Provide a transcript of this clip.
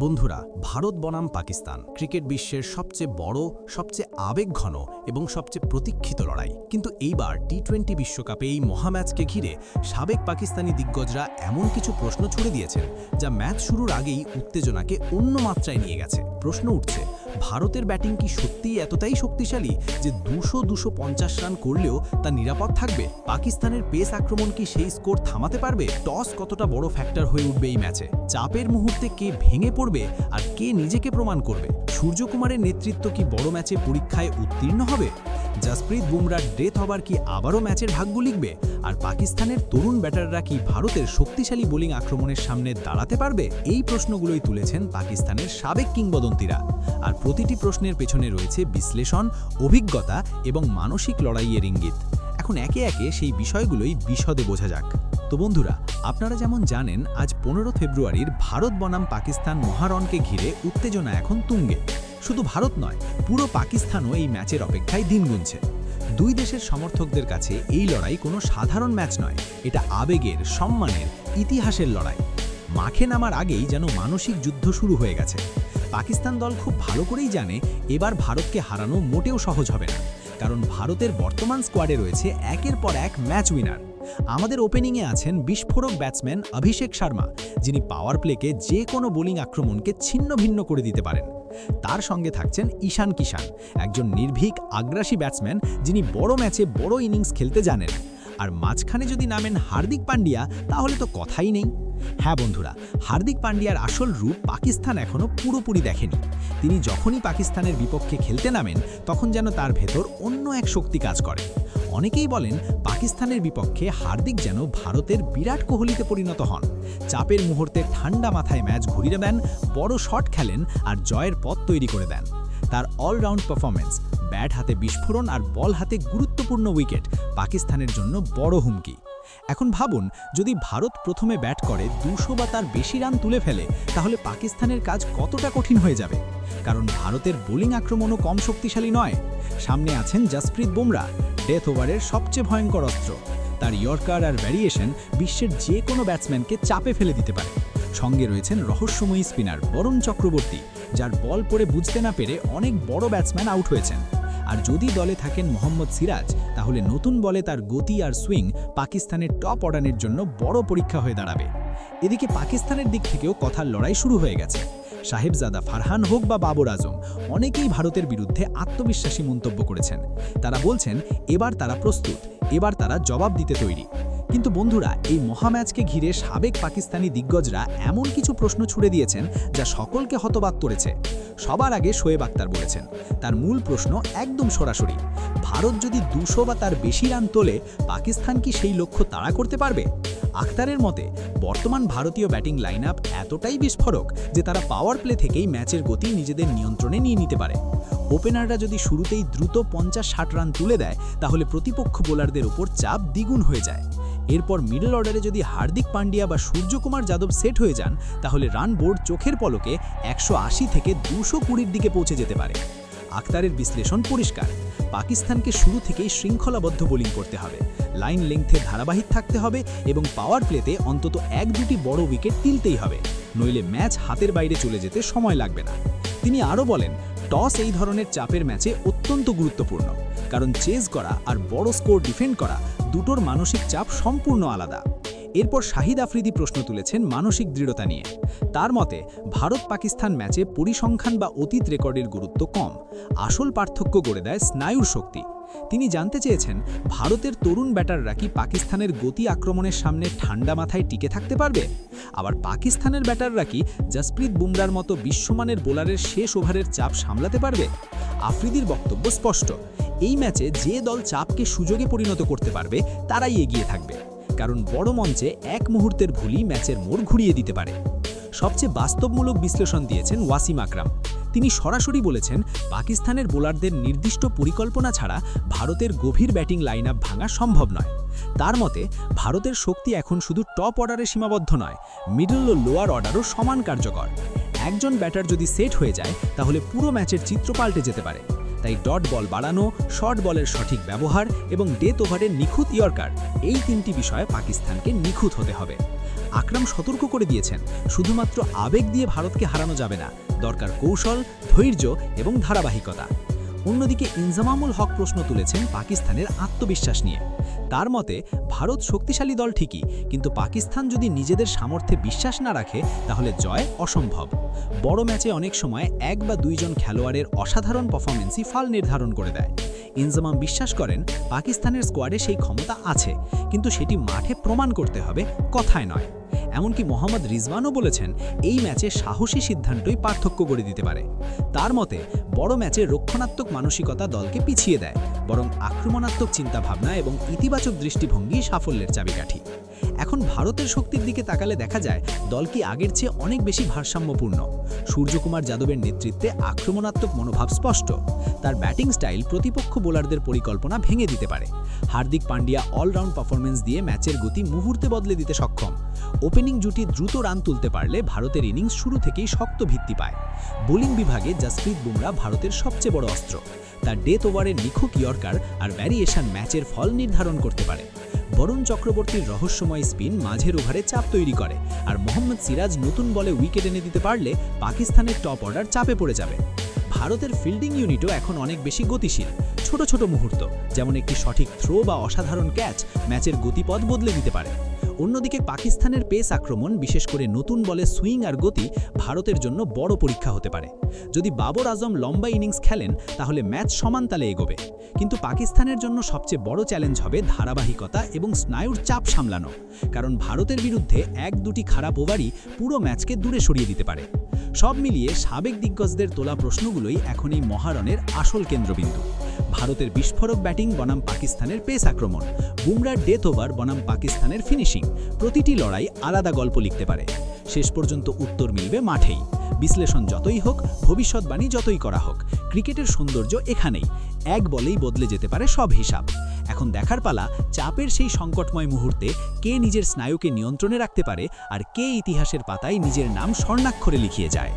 বন্ধুরা, ভারত বনাম পাকিস্তান ক্রিকেট বিশ্বের সবচেয়ে বড়, সবচেয়ে আবেগঘন এবং সবচেয়ে প্রতীক্ষিত লড়াই। কিন্তু এইবার টি-20 বিশ্বকাপে এই মহাম্যাচকে ঘিরে সাবেক পাকিস্তানি দিগ্গজরা এমন কিছু প্রশ্ন ছুড়ে দিয়েছেন যা ম্যাচ শুরুর আগেই উত্তেজনাকে অন্য মাত্রায় নিয়ে গেছে। প্রশ্ন উঠছে, ভারতের ব্যাটিং কি সত্যিই এতটাই শক্তিশালী যে 200-250 রান করলেও তা নিরাপদ থাকবে? পাকিস্তানের পেস আক্রমণ কি সেই স্কোর থামাতে পারবে? টস কতটা বড় ফ্যাক্টর হয়ে উঠবে এই ম্যাচে? চাপের মুহূর্তে কে ভেঙে পড়বে আর কে নিজেকে প্রমাণ করবে? সূর্যকুমারের নেতৃত্ব কি বড় ম্যাচে পরীক্ষায় উত্তীর্ণ হবে? জসপ্রীত বুমরার ডেথ ওভার কি আবারও ম্যাচের ভাগ্য লিখবে? আর পাকিস্তানের তরুণ ব্যাটাররা কি ভারতের শক্তিশালী বোলিং আক্রমণের সামনে দাঁড়াতে পারবে? এই প্রশ্নগুলোই তুলেছেন পাকিস্তানের সাবেক কিংবদন্তিরা। আর প্রতিটি প্রশ্নের পেছনে রয়েছে বিশ্লেষণ, অভিজ্ঞতা এবং মানসিক লড়াইয়ের ইঙ্গিত। এখন একে একে সেই বিষয়গুলোই বিশদে বোঝা যাক। তো বন্ধুরা, আপনারা যেমন জানেন, আজ 15 ফেব্রুয়ারির ভারত বনাম পাকিস্তান মহারণকে ঘিরে উত্তেজনা এখন তুঙ্গে। শুধু ভারত নয়, পুরো পাকিস্তানও এই ম্যাচের অপেক্ষায় দিন গুনছে। দুই দেশের সমর্থকদের কাছে এই লড়াই কোনো সাধারণ ম্যাচ নয়, এটা আবেগের, সম্মানের, ইতিহাসের লড়াই। মাঠে নামার আগেই যেন মানসিক যুদ্ধ শুরু হয়ে গেছে। পাকিস্তান দল খুব ভালো করেই জানে এবার ভারতকে হারানো মোটেও সহজ হবে না, কারণ ভারতের বর্তমান স্কোয়াডে রয়েছে একের পর এক ম্যাচ উইনার। আমাদের ওপেনিংয়ে আছেন বিস্ফোরক ব্যাটসম্যান অভিষেক শর্মা, যিনি পাওয়ার প্লেকে যে কোনো বোলিং আক্রমণকে ছিন্ন ভিন্ন করে দিতে পারেন। তার সঙ্গে থাকছেন ঈশান কিষান, একজন নির্ভীক, আগ্রাসী ব্যাটসম্যান, যিনি বড় ম্যাচে বড় ইনিংস খেলতে জানেন। আর মাঝখানে যদি নামেন হার্দিক পান্ডিয়া, তাহলে তো কথাই নেই। হ্যাঁ বন্ধুরা, হার্দিক পান্ডিয়ার আসল রূপ পাকিস্তান এখনও পুরোপুরি দেখেনি। তিনি যখনই পাকিস্তানের বিপক্ষে খেলতে নামেন, তখন যেন তার ভেতর অন্য এক শক্তি কাজ করে। অনেকেই বলেন পাকিস্তানের বিপক্ষে হার্দিক যেন ভারতের বিরাট কোহলিতে পরিণত হন। চাপের মুহূর্তে ঠান্ডা মাথায় ম্যাচ ঘুরিয়ে দেন, বড় শট খেলেন আর জয়ের পথ তৈরি করে দেন। তার অলরাউন্ড পারফরম্যান্স, ব্যাট হাতে বিস্ফোরণ আর বল হাতে গুরুত্বপূর্ণ উইকেট পাকিস্তানের জন্য বড় হুমকি। এখন ভাবুন, যদি ভারত প্রথমে ব্যাট করে 200 বা তার বেশি রান তুলে ফেলে, তাহলে পাকিস্তানের কাজ কতটা কঠিন হয়ে যাবে। কারণ ভারতের বোলিং আক্রমণও কম শক্তিশালী নয়। সামনে আছেন জসপ্রীত বুমরা, ডেথ ওভারের সবচেয়ে ভয়ঙ্কর অস্ত্র। তার ইয়র্কার আর ভ্যারিয়েশন বিশ্বের যে কোনো ব্যাটসম্যানকে চাপে ফেলে দিতে পারে। সঙ্গে রয়েছেন রহস্যময়ী স্পিনার বরুণ চক্রবর্তী, যার বল পড়ে বুঝতে না পেরে অনেক বড় ব্যাটসম্যান আউট হয়েছেন। আর যদি দলে থাকেন মোহাম্মদ সিরাজ, তাহলে নতুন বলে তার গতি আর সুইং পাকিস্তানের টপ অর্ডারের জন্য বড় পরীক্ষা হয়ে দাঁড়াবে। এদিকে পাকিস্তানের দিক থেকেও কথার লড়াই শুরু হয়ে গেছে। সাহেবজাদা ফারহান হোক বা বাবর আজম, অনেকেই ভারতের বিরুদ্ধে আত্মবিশ্বাসী মন্তব্য করেছেন। তারা বলছেন এবার তারা প্রস্তুত, এবার তারা জবাব দিতে তৈরি। কিন্তু বন্ধুরা, এই মহাম্যাচকে ঘিরে সাবেক পাকিস্তানি দিগ্গজরা এমন কিছু প্রশ্ন ছুড়ে দিয়েছেন যা সকলকে হতবাক করেছে। সবার আগে শোয়েব আক্তার বলেছেন, তার মূল প্রশ্ন একদম সরাসরি, ভারত যদি 200 বা তার বেশি রান তোলে, পাকিস্তান কি সেই লক্ষ্য তাড়া করতে পারবে? আক্তারের মতে, বর্তমান ভারতীয় ব্যাটিং লাইন আপ এতটাই বিস্ফোরক যে তারা পাওয়ার প্লে থেকেই ম্যাচের গতি নিজেদের নিয়ন্ত্রণে নিয়ে নিতে পারে। ওপেনাররা যদি শুরুতেই দ্রুত 50-60 রান তুলে দেয়, তাহলে প্রতিপক্ষ বোলারদের উপর চাপ দ্বিগুণ হয়ে যায়। এরপর মিডল অর্ডারে যদি হার্দিক পান্ডিয়া বা সূর্যকুমার যাদব সেট হয়ে যান, তাহলে রান বোর্ড চোখের পলকে 180 থেকে 220-র দিকে পৌঁছে যেতে পারে। আক্তারের বিশ্লেষণ পরিষ্কার, পাকিস্তানকে শুরু থেকেই শৃঙ্খলাবদ্ধ বোলিং করতে হবে, লাইন লেংথে ধারাবাহিক থাকতে হবে এবং পাওয়ার প্লেতে অন্তত 1-2টি বড় উইকেট তুলতেই হবে, নইলে ম্যাচ হাতের বাইরে চলে যেতে সময় লাগবে না। তিনি আরও বলেন, টস এই ধরনের চাপের ম্যাচে অত্যন্ত গুরুত্বপূর্ণ, কারণ চেজ করা আর বড় স্কোর ডিফেন্ড করা দুটোর মানসিক চাপ সম্পূর্ণ আলাদা। এরপর শাহিদ আফ্রিদি প্রশ্ন তুলেছেন মানসিক দৃঢ়তা নিয়ে। তার মতে, ভারত পাকিস্তান ম্যাচে পরিসংখ্যান বা অতীত রেকর্ডের গুরুত্ব কম, আসল পার্থক্য গড়ে দেয় স্নায়ুর শক্তি। তিনি জানতে চেয়েছেন, ভারতের তরুণ ব্যাটাররা কি পাকিস্তানের গতি আক্রমণের সামনে ঠান্ডা মাথায় টিকে থাকতে পারবে? আবার পাকিস্তানের ব্যাটাররা কি জসপ্রীত বুমরার মতো বিশ্বমানের বোলারের শেষ ওভারের চাপ সামলাতে পারবে? আফ্রিদির বক্তব্য স্পষ্ট, এই ম্যাচে যে দল চাপকে সুযোগে পরিণত করতে পারবে তারাই এগিয়ে থাকবে, কারণ বড় মঞ্চে এক মুহূর্তের ভুলই ম্যাচের মোড় ঘুরিয়ে দিতে পারে। সবচেয়ে বাস্তবমূলক বিশ্লেষণ দিয়েছেন ওয়াসিম আকরাম। তিনি সরাসরি বলেছেন, পাকিস্তানের বোলারদের নির্দিষ্ট পরিকল্পনা ছাড়া ভারতের গভীর ব্যাটিং লাইন আপ ভাঙা সম্ভব নয়। তার মতে, ভারতের শক্তি এখন শুধু টপ অর্ডারে সীমাবদ্ধ নয়, মিডল ও লোয়ার অর্ডারও সমান কার্যকর। একজন ব্যাটার যদি সেট হয়ে যায়, তাহলে পুরো ম্যাচের চিত্র পাল্টে যেতে পারে। তাই ডট বল বাড়ানো, শর্ট বলের সঠিক ব্যবহার এবং ডেথ ওভারের নিখুঁত ইয়র্কার, এই 3টি বিষয়ে পাকিস্তানকে নিখুঁত হতে হবে। আকরাম সতর্ক করে দিয়েছেন, শুধুমাত্র আবেগ দিয়ে ভারতকে হারানো যাবে না, দরকার কৌশল, ধৈর্য এবং ধারাবাহিকতা। অন্যদিকে ইনজামামুল হক প্রশ্ন তুলেছেন পাকিস্তানের আত্মবিশ্বাস নিয়ে। তার মতে, ভারত শক্তিশালী দল ঠিকই, কিন্তু পাকিস্তান যদি নিজেদের সামর্থ্যে বিশ্বাস না রাখে তাহলে জয় অসম্ভব। বড় ম্যাচে অনেক সময় 1 বা 2 জন খেলোয়াড়ের অসাধারণ পারফরমেন্সই ফল নির্ধারণ করে দেয়। ইনজামাম বিশ্বাস করেন পাকিস্তানের স্কোয়াডে সেই ক্ষমতা আছে, কিন্তু সেটি মাঠে প্রমাণ করতে হবে, কথায় নয়। এমনকি মোহাম্মদ রিজওয়ানও বলেছেন এই ম্যাচে সাহসী সিদ্ধান্তই পার্থক্য গড়ে দিতে পারে। তার মতে, বড় ম্যাচে রক্ষণাত্মক মানসিকতা দলকে পিছিয়ে দেয়, বরং আক্রমণাত্মক চিন্তাভাবনা এবং ইতিবাচক দৃষ্টিভঙ্গি সাফল্যের চাবিকাঠি। এখন ভারতের শক্তির দিকে তাকালে দেখা যায় দল কি আগের চেয়ে অনেক বেশি ভারসাম্যপূর্ণ। সূর্যকুমার যাদবের নেতৃত্বে আক্রমণাত্মক মনোভাব স্পষ্ট। তার ব্যাটিং স্টাইল প্রতিপক্ষ বোলারদের পরিকল্পনা ভেঙে দিতে পারে। হার্দিক পান্ডিয়া অলরাউন্ড পারফরমেন্স দিয়ে ম্যাচের গতি মুহূর্তে বদলে দিতে সক্ষম। ওপেনিং জুটি দ্রুত রান তুলতে পারলে ভারতের ইনিংস শুরু থেকেই শক্ত ভিত্তি পায়। বোলিং বিভাগে জসপ্রীত বুমরা ভারতের সবচেয়ে বড় অস্ত্র। তার ডেথ ওভারের নিখুঁত ইয়র্কার আর ভ্যারিয়েশন ম্যাচের ফল নির্ধারণ করতে পারে। বরুণ চক্রবর্তীর রহস্যময় স্পিন মাঝের ওভারে চাপ তৈরি করে, আর মোহাম্মদ সিরাজ নতুন বলে উইকেট এনে দিতে পারলে পাকিস্তানের টপ অর্ডার চাপে পড়ে যাবে। ভারতের ফিল্ডিং ইউনিটও এখন অনেক বেশি গতিশীল। ছোট ছোট মুহূর্ত, যেমন একটি সঠিক থ্রো বা অসাধারণ ক্যাচ, ম্যাচের গতিপথ বদলে দিতে পারে। অন্যদিকে পাকিস্তানের পেস আক্রমণ, বিশেষ করে নতুন বলে সুইং আর গতি, ভারতের জন্য বড় পরীক্ষা হতে পারে। যদি বাবর আজম লম্বা ইনিংস খেলেন তাহলে ম্যাচ সমান তালে এগোবে, কিন্তু পাকিস্তানের জন্য সবচেয়ে বড় চ্যালেঞ্জ হবে ধারাবাহিকতা এবং স্নায়ুর চাপ সামলানো, কারণ ভারতের বিরুদ্ধে 1-2টি খারাপ ওভারই পুরো ম্যাচকে দূরে সরিয়ে দিতে পারে। সব মিলিয়ে সাবেক দিগ্গজদের তোলা প্রশ্নগুলোই এখন এই মহারণের আসল কেন্দ্রবিন্দু। ভারতের বিস্ফোরক ব্যাটিং বনাম পাকিস্তানের পেস আক্রমণ, বুমরার ডেথ ওভার বনাম পাকিস্তানের ফিনিশিং, প্রতিটি লড়াই আলাদা গল্প লিখতে পারে। শেষ পর্যন্ত উত্তর মিলবে মাঠেই। বিশ্লেষণ যতই হোক, ভবিষ্যৎবাণী যতই করা হোক, ক্রিকেটের সৌন্দর্য এখানেই। এক বলেই বদলে যেতে পারে সব হিসাব। এখন দেখার পালা, চাপের সেই সংকটময় মুহূর্তে কে নিজের স্নায়ুকে নিয়ন্ত্রণে রাখতে পারে আর কে ইতিহাসের পাতায় নিজের নাম স্বর্ণাক্ষরে লিখিয়ে যায়।